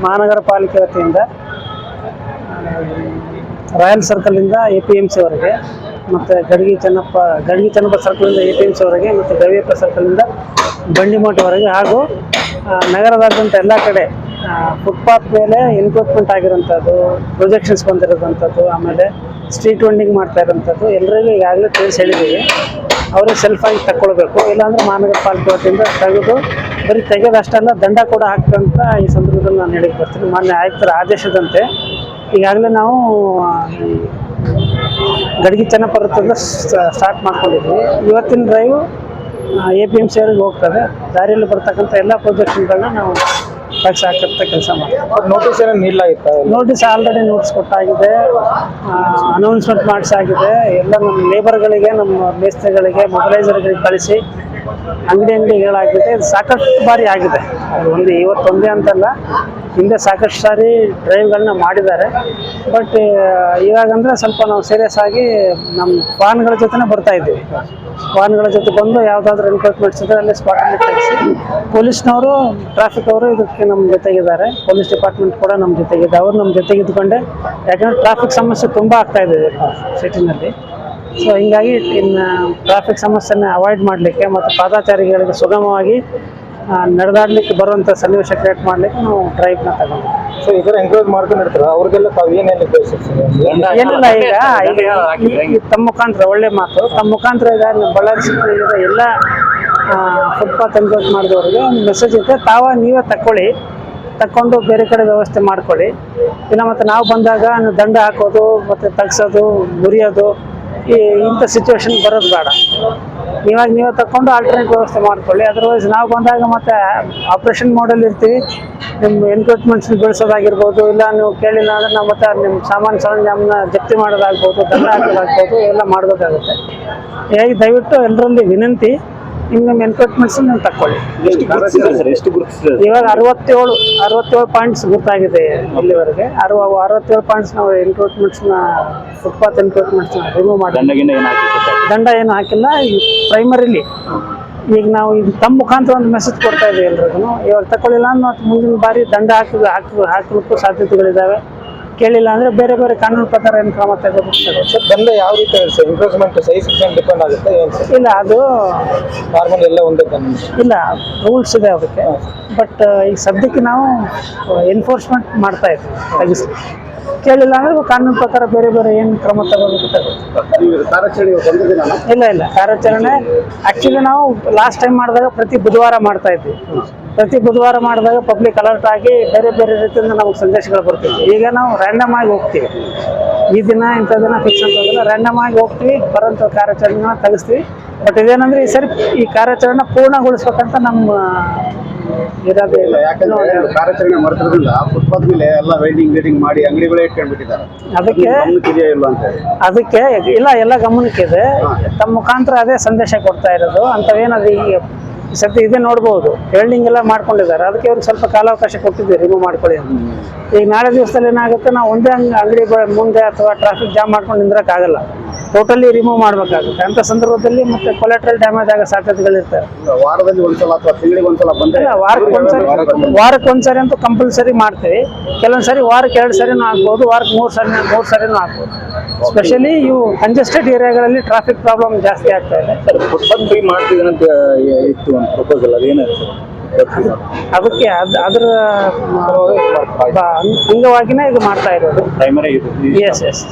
ಮಹಾನಗರ ಪಾಲಿಕೆ ವತಿಯಿಂದ ರಾಯಲ್ ಸರ್ಕಲಿಂದ APMC ವರೆಗೆ ಮತ್ತು ಗಡ್ಗಿ ಚೆನ್ನಪ್ಪ ಸರ್ಕಲಿಂದ APMC ವರೆಗೆ ಮತ್ತು ಗವಿಯಪ್ಪ ಸರ್ಕಲಿಂದ ಬಂಡಿಮಠವರೆಗೆ ಹಾಗೂ ನಗರದಾದ್ಯಂತ ಎಲ್ಲ ಕಡೆ ಫುಟ್ಪಾತ್ ಮೇಲೆ ಎನ್ಕ್ರೋಚ್ಮೆಂಟ್ ಆಗಿರೋಂಥದ್ದು, ಪ್ರೊಜೆಕ್ಷನ್ಸ್ ಬಂದಿರೋಂಥದ್ದು, ಆಮೇಲೆ ಸ್ಟ್ರೀಟ್ ವೆಂಡಿಂಗ್ ಮಾಡ್ತಾ ಇರೋಂಥದ್ದು ಎಲ್ಲರಿಗೂ ಈಗಾಗಲೇ ತಿಳಿಸಿ ಹೇಳಿದ್ದೀವಿ. ಅವರೇ ಸೆಲ್ಫಾಗಿ ತಗೊಳ್ಬೇಕು, ಇಲ್ಲಾಂದರೆ ಮಹಾನಗರ ಪಾಲಿಕೆ ವತಿಯಿಂದ ತೆಗೆದು ಬರೀ ತೆಗೆಯೋದಷ್ಟೆಲ್ಲ ದಂಡ ಕೂಡ ಹಾಕ್ತಂತ ಈ ಸಂದರ್ಭದಲ್ಲಿ ನಾನು ಹೇಳಿಕ್ಕೆ ಬರ್ತೀನಿ. ಮಾನ್ಯ ಆಯುಕ್ತರ ಆದೇಶದಂತೆ ಈಗಾಗಲೇ ನಾವು ಗಡ್ಗಿ ಚೆನ್ನಪ್ಪ ವೃತ್ತದಿಂದ ಸ್ಟಾರ್ಟ್ ಮಾಡ್ಕೊಂಡಿದ್ವಿ. ಇವತ್ತಿನ ಡ್ರೈವ್ APMC ಅವರಿಗೆ ಹೋಗ್ತದೆ. ದಾರಿಯಲ್ಲಿ ಬರ್ತಕ್ಕಂಥ ಎಲ್ಲ ಪ್ರೊಜೆಕ್ಷನ್ಗಳನ್ನ ನಾವು ಟ್ಯಾಕ್ಸ್ ಹಾಕಂತ ಕೆಲಸ ಮಾಡ್ತೀವಿ. ನೋಟಿಸ್ ಏನೋ ನೀಡಲಾಗಿತ್ತು? ನೋಟಿಸ್ ಆಲ್ರೆಡಿ ನೋಟಿಸ್ ಕೊಟ್ಟಾಗಿದೆ, ಅನೌನ್ಸ್ಮೆಂಟ್ ಮಾಡಿಸಾಗಿದೆ. ಎಲ್ಲ ನಮ್ಮ ಲೇಬರ್ಗಳಿಗೆ, ನಮ್ಮ ಮೇಸ್ತ್ರಿಗಳಿಗೆ, ಮೊಬಲೈಸರ್ಗಳಿಗೆ ಕಳಿಸಿ ಅಂಗಡಿಗಳಾಗಿದೆ. ಇದು ಸಾಕಷ್ಟು ಬಾರಿ ಆಗಿದೆ. ಅದು ಇವತ್ತೊಂದೇ ಅಂತಲ್ಲ, ಹಿಂದೆ ಸಾಕಷ್ಟು ಸಾರಿ ಡ್ರೈವ್ಗಳನ್ನ ಮಾಡಿದ್ದಾರೆ. ಬಟ್ ಇವಾಗಂದರೆ ಸ್ವಲ್ಪ ನಾವು ಸೀರಿಯಸ್ ಆಗಿ ನಮ್ಮ ವಾಹನಗಳ ಜೊತೆ ಬರ್ತಾ ಇದ್ದೀವಿ. ವಾಹನಗಳ ಜೊತೆ ಬಂದು ಯಾವುದಾದ್ರೂ ಎನ್ಕ್ರೋಚ್ಮೆಂಟ್ಸ್ ಇದ್ದರೆ ಅಲ್ಲಿ ಸ್ಪಾಟಲ್ಲಿ ತೆಗೆಸಿ, ಪೊಲೀಸ್ನವರು, ಟ್ರಾಫಿಕ್ ಅವರು ಇದಕ್ಕೆ ನಮ್ಮ ಜೊತೆಗಿದ್ದಾರೆ. ಪೊಲೀಸ್ ಡಿಪಾರ್ಟ್ಮೆಂಟ್ ಕೂಡ ನಮ್ಮ ಜೊತೆಗಿದೆ. ಅವರು ನಮ್ಮ ಜೊತೆಗೆ ಇದ್ಕೊಂಡೆ, ಯಾಕಂದರೆ ಟ್ರಾಫಿಕ್ ಸಮಸ್ಯೆ ತುಂಬ ಆಗ್ತಾಯಿದೆ ಸಿಟಿನಲ್ಲಿ. ಸೊ ಹೀಗಾಗಿ ಇನ್ನು ಟ್ರಾಫಿಕ್ ಸಮಸ್ಯೆನ ಅವಾಯ್ಡ್ ಮಾಡಲಿಕ್ಕೆ ಮತ್ತು ಪಾದಚಾರಿಗಳಿಗೆ ಸುಗಮವಾಗಿ ನಡೆದಾಡಲಿಕ್ಕೆ ಬರುವಂಥ ಸನ್ನಿವೇಶ ಕ್ರಿಯೇಟ್ ಮಾಡಲಿಕ್ಕೆ ನಾವು ಡ್ರೈವ್ನ ತಗೊಂಡು. ಸೊ ಇದರ ಎಂಕರೇಜ್ ಮಾಡ್ಕೊಂಡು ಇರ್ತಾರೆ. ಅವ್ರಿಗೆಲ್ಲ ತಾವು ಏನೇನು ಏನಿಲ್ಲ, ಈಗ ತಮ್ಮ ಮುಖಾಂತರ ಒಳ್ಳೆ ಮಾತು, ತಮ್ಮ ಮುಖಾಂತರ ಈಗ ಬಳ್ಳಾರಿ ಸಿಟಿಯಲ್ಲಿರೋ ಎಲ್ಲ ಫುಟ್ಪಾತ್ ಎನ್ಕ್ರೋಚ್ ಮಾಡಿದವರಿಗೆ ಒಂದು ಮೆಸೇಜ್ ಇರುತ್ತೆ. ನೀವೇ ತಕ್ಕೊಂಡು ಬೇರೆ ಕಡೆ ವ್ಯವಸ್ಥೆ ಮಾಡ್ಕೊಳ್ಳಿ. ಇಲ್ಲ ಮತ್ತು ನಾವು ಬಂದಾಗ ದಂಡ ಹಾಕೋದು ಮತ್ತು ತೆಗ್ಸೋದು, ಮುರಿಯೋದು, ಇಂಥ ಸಿಚುವೇಶನ್ ಬರೋದು ಬೇಡ. ನೀವೇ ತಗೊಂಡು ಆಲ್ಟರ್ನೇಟ್ ವ್ಯವಸ್ಥೆ ಮಾಡ್ಕೊಳ್ಳಿ. ಅದರ್ವೈಸ್ ನಾವು ಬಂದಾಗ ಮತ್ತೆ ಆಪ್ರೇಷನ್ ಮೋಡಲ್ಲಿ ಇರ್ತೀವಿ. ನಿಮ್ಮ ಎನ್ಕ್ರೋಚ್ಮೆಂಟ್ಸ್ ಬೆಳೆಸೋದಾಗಿರ್ಬೋದು, ಇಲ್ಲ ನೀವು ಕೇಳಿಲ್ಲ ಅಂದರೆ ನಾವು ಮತ್ತೆ ನಿಮ್ಮ ಸಾಮಾನು ಸರಂಜಾಮನ್ನ ಜಪ್ತಿ ಮಾಡೋದಾಗ್ಬೋದು, ದಂಡ ಹಾಕೋದಾಗ್ಬೋದು, ಎಲ್ಲ ಮಾಡಬೇಕಾಗುತ್ತೆ. ಹೀಗಾಗಿ ದಯವಿಟ್ಟು ಎಲ್ಲರಲ್ಲಿ ವಿನಂತಿ, ನಿಮ್ಮ ಎನ್ಕ್ರೋಚ್ಮೆಂಟ್ಸ್ ನೀವು ತಗೊಳ್ಳಿ. ಇವಾಗ 67 ಪಾಯಿಂಟ್ಸ್ ಗೊತ್ತಾಗಿದೆ ಇಲ್ಲಿವರೆಗೆ. 67 ಪಾಯಿಂಟ್ಸ್ ನಾವು ಎನ್ಕ್ರೋಚ್ಮೆಂಟ್ಸ್ನ, ಫುಟ್ಪಾತ್ ಎನ್ಕ್ರೋಚ್ಮೆಂಟ್ಸ್ನ ರಿಮೂವ್ ಮಾಡಿ, ದಂಡ ಏನು ಹಾಕಿಲ್ಲ. ಈ ಪ್ರೈಮರಿಲಿ ಈಗ ನಾವು ತಮ್ಮ ಮುಖಾಂತರ ಒಂದು ಮೆಸೇಜ್ ಕೊಡ್ತಾ ಇದ್ದೀವಿ ಎಲ್ರಿಗೂ. ಇವಾಗ ತಗೊಳ್ಳಿಲ್ಲ ಅಂದ್ರೆ ಮತ್ತು ಮುಂದಿನ ಬಾರಿ ದಂಡ ಹಾಕಲಿಕ್ಕೂ ಸಾಧ್ಯತೆಗಳಿದ್ದಾವೆ. ಕೇಳಿಲ್ಲ ಅಂದರೆ ಬೇರೆ ಬೇರೆ ಕಾನೂನು ಪ್ರಕಾರ ಏನು ಕ್ರಮ ತೆಗೆದುಕೊಳ್ತಾರೆ. ಸರ್ ದಂಡ ಯಾವ ರೀತಿ ಸರ್? ಎನ್ಕ್ರೋಚ್ಮೆಂಟ್ ಸೈಜ್ ಡಿಪೆಂಡ್ ಆಗುತ್ತೆ ಏನು ಸರ್? ಇಲ್ಲ, ಅದು ನಾರ್ಮಲ್ ಎಲ್ಲ ಒಂದೇ ಇಲ್ಲ, ರೂಲ್ಸ್ ಇದೆ ಅದಕ್ಕೆ. ಬಟ್ ಈಗ ಸದ್ಯಕ್ಕೆ ನಾವು ಎನ್ಫೋರ್ಸ್ಮೆಂಟ್ ಮಾಡ್ತಾ ಇದ್ದೀವಿ. ತೆಗಿಸ್ಲಿ ಕೇಳಿಲ್ಲ ಅಂದರೆ ಕಾನೂನು ಪ್ರಕಾರ ಬೇರೆ ಬೇರೆ ಏನು ಕ್ರಮ ತಗೋಬೇಕು ಇಲ್ಲ ಕಾರ್ಯಾಚರಣೆ ಆ್ಯಕ್ಚುಲಿ ನಾವು ಲಾಸ್ಟ್ ಟೈಮ್ ಮಾಡಿದಾಗ ಪ್ರತಿ ಬುಧವಾರ ಮಾಡ್ತಾ ಇದ್ವಿ. ಪ್ರತಿ ಬುಧವಾರ ಮಾಡಿದಾಗ ಪಬ್ಲಿಕ್ ಅಲರ್ಟ್ ಆಗಿ ಬೇರೆ ಬೇರೆ ರೀತಿಯಿಂದ ನಮಗೆ ಸಂದೇಶಗಳು ಬರ್ತಿದ್ವಿ. ಈಗ ನಾವು ರ್ಯಾಂಡಮ್ ಆಗಿ ಹೋಗ್ತೀವಿ. ಈ ದಿನ ಇಂಥ ದಿನ ಫಿಕ್ಸ್ ಅಂತಂದಿಲ್ಲ, ರ್ಯಾಂಡಮ್ ಆಗಿ ಹೋಗ್ತೀವಿ, ಬರೋಂಥ ಕಾರ್ಯಾಚರಣೆನ ತೆಗಿಸ್ತೀವಿ. ಬಟ್ ಇದೇನಂದರೆ ಈ ಸರಿ ಈ ಕಾರ್ಯಾಚರಣೆ ಪೂರ್ಣಗೊಳಿಸ್ಬೇಕಂತ ನಮ್ಮ ಇರೋದೇ ಇಲ್ಲ. ಯಾಕಂದ್ರೆ ಕಾರ್ಯಾಚರಣೆ ಮಾಡ್ತಿರೋದ್ರಿಂದ ಫುಟ್ಪಾತ್ ಮೇಲೆ ಎಲ್ಲ ವೆಲ್ಡಿಂಗ್ ಮಾಡಿ ಅಂಗಡಿಗಳೇ ಇಟ್ಕೊಂಡ್ಬಿಟ್ಟಿದ್ದಾರೆ. ಅದಕ್ಕೆ ಇಲ್ಲ, ಎಲ್ಲ ಗಮನಕ್ಕಿದೆ. ತಮ್ಮ ಮುಖಾಂತರ ಅದೇ ಸಂದೇಶ ಕೊಡ್ತಾ ಇರೋದು. ಅಂಥವೇನಾದ್ರು ಈಗ ಸದ್ಯ ಇದೇ ನೋಡ್ಬೋದು, ವೆಲ್ಡಿಂಗ್ ಎಲ್ಲ ಮಾಡ್ಕೊಂಡಿದ್ದಾರೆ. ಅದಕ್ಕೆ ಅವ್ರಿಗೆ ಸ್ವಲ್ಪ ಕಾಲಾವಕಾಶ ಕೊಟ್ಟಿದ್ದೀವಿ ರಿಮೂವ್ ಮಾಡ್ಕೊಳ್ಳಿ ಅಂತ. ಈಗ ನಾಳೆ ದಿವಸದಲ್ಲಿ ಏನಾಗುತ್ತೆ, ನಾವು ಒಂದೇ ಅಂಗಡಿ ಮುಂದೆ ಅಥವಾ ಟ್ರಾಫಿಕ್ ಜಾಮ್ ಮಾಡ್ಕೊಂಡು ನಿಂದ್ರಕ್ಕಾಗಲ್ಲ, ಟೋಟಲಿ ರಿಮೂವ್ ಮಾಡಬೇಕಾಗುತ್ತೆ. ಅಂಥ ಸಂದರ್ಭದಲ್ಲಿ ಮತ್ತೆ ಕೊಲೆಟ್ರಲ್ ಡ್ಯಾಮೇಜ್ ಆಗೋ ಸಾಧ್ಯತೆಗಳಿರ್ತವೆ. ವಾರದಲ್ಲಿ ಒಂದ್ಸಲ ಅಥವಾ ತಿಂಗಳಿಗೆ ಒಂದ್ಸಲ ಬಂದರೆ ವಾರಕ್ಕೊಂದ್ಸರಿ ಅಂತೂ ಕಂಪಲ್ಸರಿ ಮಾಡ್ತೀವಿ. ಕೆಲವೊಂದು ಸರಿ ವಾರಕ್ಕೆ 2 ಸರಿನೂ ಆಗ್ಬೋದು, ವಾರಕ್ಕೆ 3 ಸರಿನೂ ಆಗ್ಬೋದು. ಸ್ಪೆಷಲಿ ಇವು ಕಂಜೆಸ್ಟೆಡ್ ಏರಿಯಾಗಳಲ್ಲಿ ಟ್ರಾಫಿಕ್ ಪ್ರಾಬ್ಲಮ್ ಜಾಸ್ತಿ ಆಗ್ತಾ ಇದೆ. ಫುಟ್ಪಾತ್ ಫ್ರೀ ಮಾಡ್ತೀವಿ ಅಂತ ಇತ್ತು ಒಂದು ಪ್ರಪೋಸಲ್, ಅದೇನಾಯ್ತು? ಅದಕ್ಕೆ ಅದರ ಅಂಗವಾಗಿನೇ ಇದು ಮಾಡ್ತಾ ಇರೋದು. Primary S